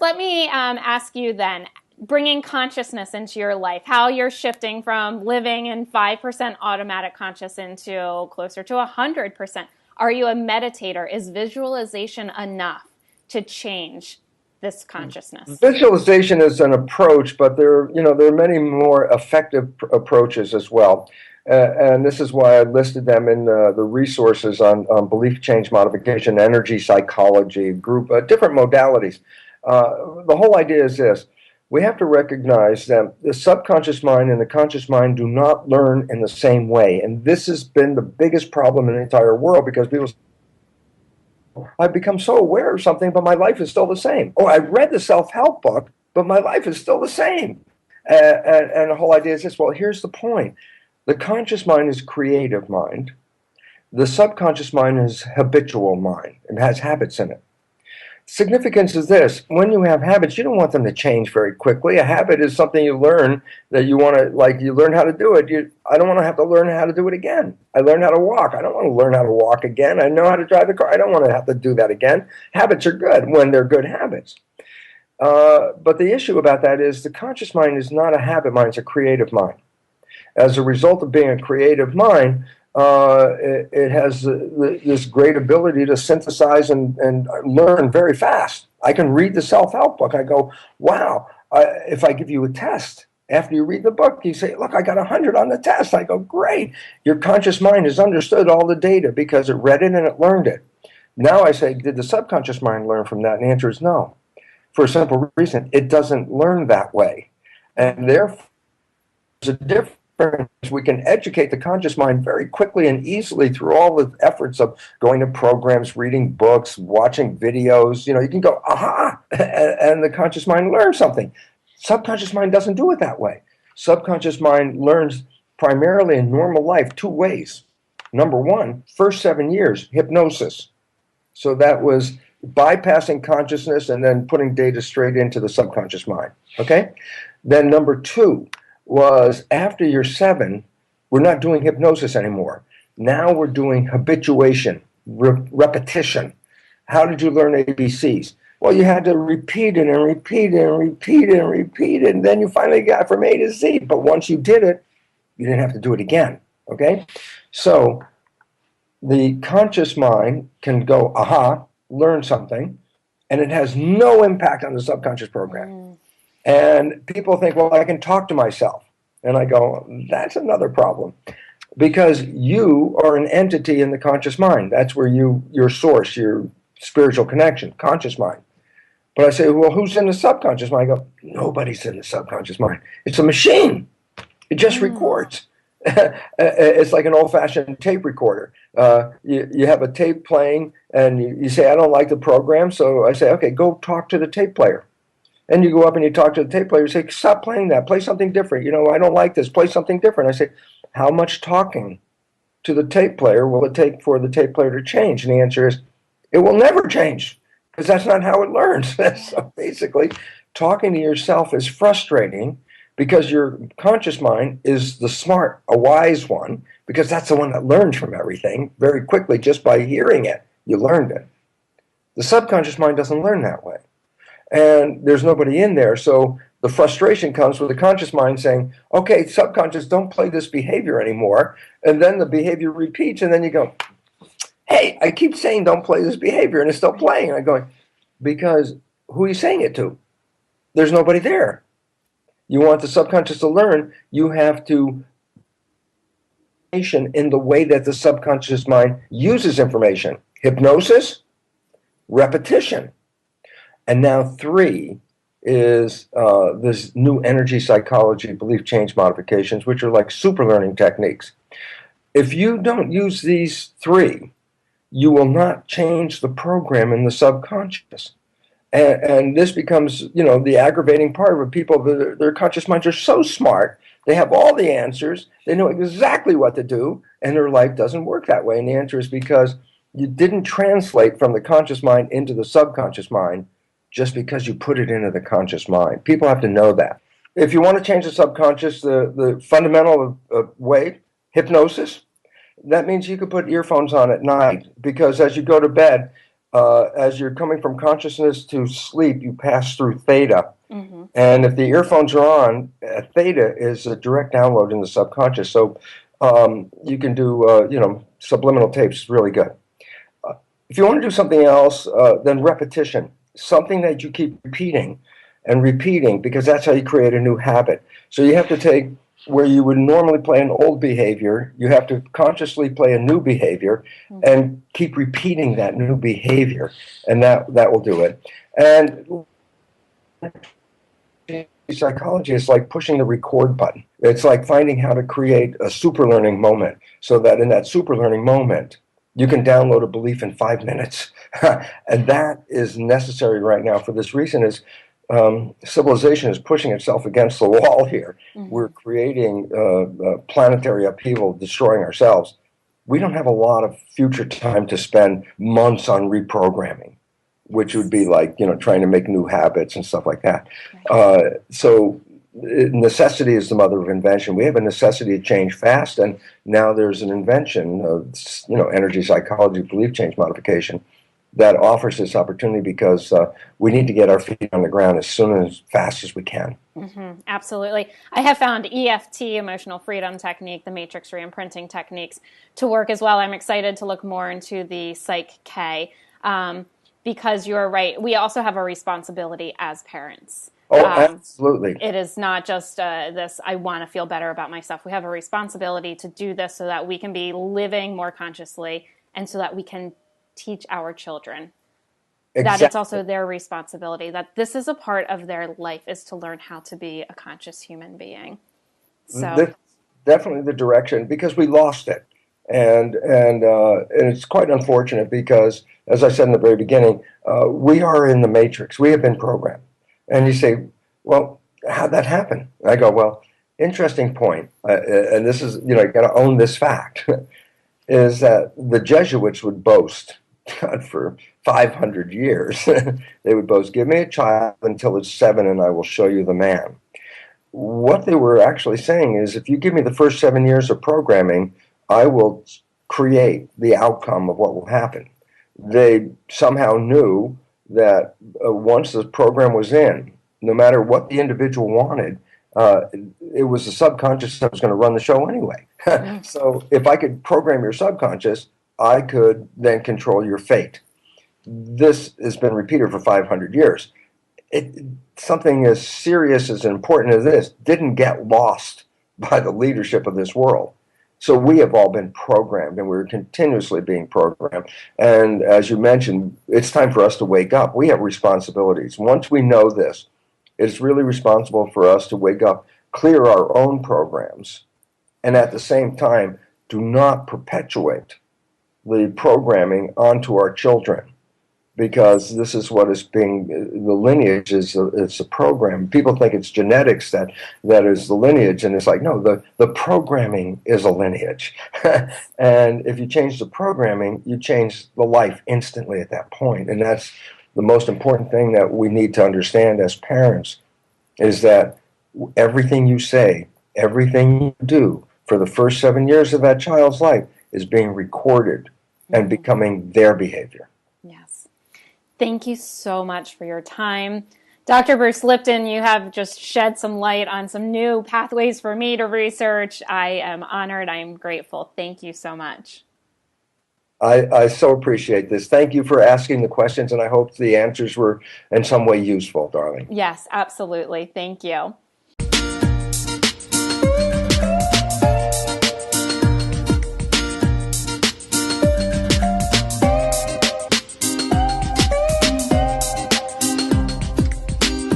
let me ask you then, bringing consciousness into your life, how you're shifting from living in 5% automatic conscious into closer to 100%. Are you a meditator? Is visualization enough to change this consciousness? Visualization is an approach, but there are many more effective approaches as well. And this is why I listed them in the resources on belief change modification, energy psychology, group, different modalities. The whole idea is this. We have to recognize that the subconscious mind and the conscious mind do not learn in the same way. And this has been the biggest problem in the entire world, because people say, I've become so aware of something, but my life is still the same. Oh, I read the self-help book, but my life is still the same. And the whole idea is this. Well, here's the point. The conscious mind is creative mind. The subconscious mind is habitual mind. It has habits in it. Significance is this. When you have habits, you don't want them to change very quickly. A habit is something you learn that you want to, like you learn how to do it. I don't want to have to learn how to do it again. I learned how to walk. I don't want to learn how to walk again. I know how to drive the car. I don't want to have to do that again. Habits are good when they're good habits. But the issue about that is the conscious mind is not a habit mind. It's a creative mind. As a result of being a creative mind, it has this great ability to synthesize and learn very fast. I can read the self-help book. I go, wow, if I give you a test, after you read the book, you say, look, I got 100 on the test. I go, great. Your conscious mind has understood all the data because it read it and it learned it. Now I say, did the subconscious mind learn from that? And the answer is no. For a simple reason, it doesn't learn that way. And therefore, there's a difference. We can educate the conscious mind very quickly and easily through all the efforts of going to programs, reading books, watching videos. You can go, aha, and the conscious mind learns something. Subconscious mind doesn't do it that way. Subconscious mind learns primarily in normal life two ways. Number one, first 7 years, hypnosis. So that was bypassing consciousness and then putting data straight into the subconscious mind. Okay? Then number two was after you're 7, we're not doing hypnosis anymore. Now we're doing habituation, repetition. How did you learn ABCs? Well, you had to repeat it and repeat it and repeat it and repeat it, and then you finally got from A to Z. But once you did it, you didn't have to do it again. Okay? So the conscious mind can go, aha, learn something, and it has no impact on the subconscious program. And people think, well, I can talk to myself. And I go, that's another problem. Because you are an entity in the conscious mind. That's where your source, your spiritual connection, conscious mind. But I say, well, who's in the subconscious mind? I go, nobody's in the subconscious mind. It's a machine. It just records. It's like an old-fashioned tape recorder. You have a tape playing, and you say, I don't like the program. So I say, okay, go talk to the tape player. And you go up and you talk to the tape player. You say, stop playing that. Play something different. I don't like this. Play something different. I say, how much talking to the tape player will it take for the tape player to change? And the answer is, it will never change, because that's not how it learns. So basically, talking to yourself is frustrating because your conscious mind is the smart, a wise one, because that's the one that learns from everything very quickly just by hearing it. You learned it. The subconscious mind doesn't learn that way. And there's nobody in there. So the frustration comes with the conscious mind saying, okay, subconscious, don't play this behavior anymore. And then the behavior repeats, and then you go, hey, I keep saying don't play this behavior, and it's still playing. And I'm going, because who are you saying it to? There's nobody there. You want the subconscious to learn, you have to in the way that the subconscious mind uses information. Hypnosis, repetition. And now 3 is this new energy psychology, belief change modifications, which are like super learning techniques. If you don't use these 3, you will not change the program in the subconscious. And this becomes, the aggravating part of people. Their conscious minds are so smart. They have all the answers. They know exactly what to do, and their life doesn't work that way. And the answer is because you didn't translate from the conscious mind into the subconscious mind just because you put it into the conscious mind. People have to know that. If you want to change the subconscious, the fundamental way, hypnosis, that means you could put earphones on at night, because as you go to bed, as you're coming from consciousness to sleep, you pass through theta. Mm-hmm. And if the earphones are on, theta is a direct download in the subconscious. So you can do, subliminal tapes, really good. If you want to do something else, then repetition, something that you keep repeating and repeating, because that's how you create a new habit. So you have to take where you would normally play an old behavior, you have to consciously play a new behavior and keep repeating that new behavior, and that will do it. And psychology is like pushing the record button. It's like finding how to create a super learning moment, so that in that super learning moment, you can download a belief in 5 minutes. And that is necessary right now. For this reason is civilization is pushing itself against the wall here. Mm-hmm. We're creating planetary upheaval, destroying ourselves. We don't have a lot of future time to spend months on reprogramming, which would be like, trying to make new habits and stuff like that. Right. So necessity is the mother of invention. We have a necessity to change fast, and now there's an invention of, energy psychology, belief change modification, that offers this opportunity because we need to get our feet on the ground as soon as fast as we can. Mm-hmm, absolutely. I have found EFT, emotional freedom technique, the matrix reimprinting techniques to work as well. I'm excited to look more into the Psych K because you're right. We also have a responsibility as parents. Oh, absolutely. It is not just this, I want to feel better about myself. We have a responsibility to do this so that we can be living more consciously and so that we can teach our children that it's also their responsibility, that this is a part of their life, is to learn how to be a conscious human being. So that's definitely the direction, because we lost it. And it's quite unfortunate because, as I said in the very beginning, we are in the matrix. We have been programmed. And you say, well, how'd that happen? And I go, well, interesting point. And this is, you got to own this fact, is that the Jesuits would boast, God, for 500 years, they would boast, give me a child until it's 7 and I will show you the man. What they were actually saying is, if you give me the first 7 years of programming, I will create the outcome of what will happen. They somehow knew that once the program was in, no matter what the individual wanted, it was the subconscious that was going to run the show anyway. So if I could program your subconscious, I could then control your fate. This has been repeated for 500 years. Something as serious as important as this didn't get lost by the leadership of this world. So we have all been programmed, and we're continuously being programmed. And as you mentioned, it's time for us to wake up. We have responsibilities. Once we know this, it's really responsible for us to wake up, clear our own programs, and at the same time, do not perpetuate the programming onto our children, because this is what is being, the lineage is it's a program. People think it's genetics that is the lineage, and it's like, no, the programming is a lineage. And if you change the programming, you change the life instantly at that point. And that's the most important thing that we need to understand as parents, is that everything you say, everything you do for the first 7 years of that child's life is being recorded and becoming their behavior. Yes. Thank you so much for your time. Dr. Bruce Lipton, you have just shed some light on some new pathways for me to research. I am honored. I am grateful. Thank you so much. I so appreciate this. Thank you for asking the questions, and I hope the answers were in some way useful, darling. Yes, absolutely. Thank you.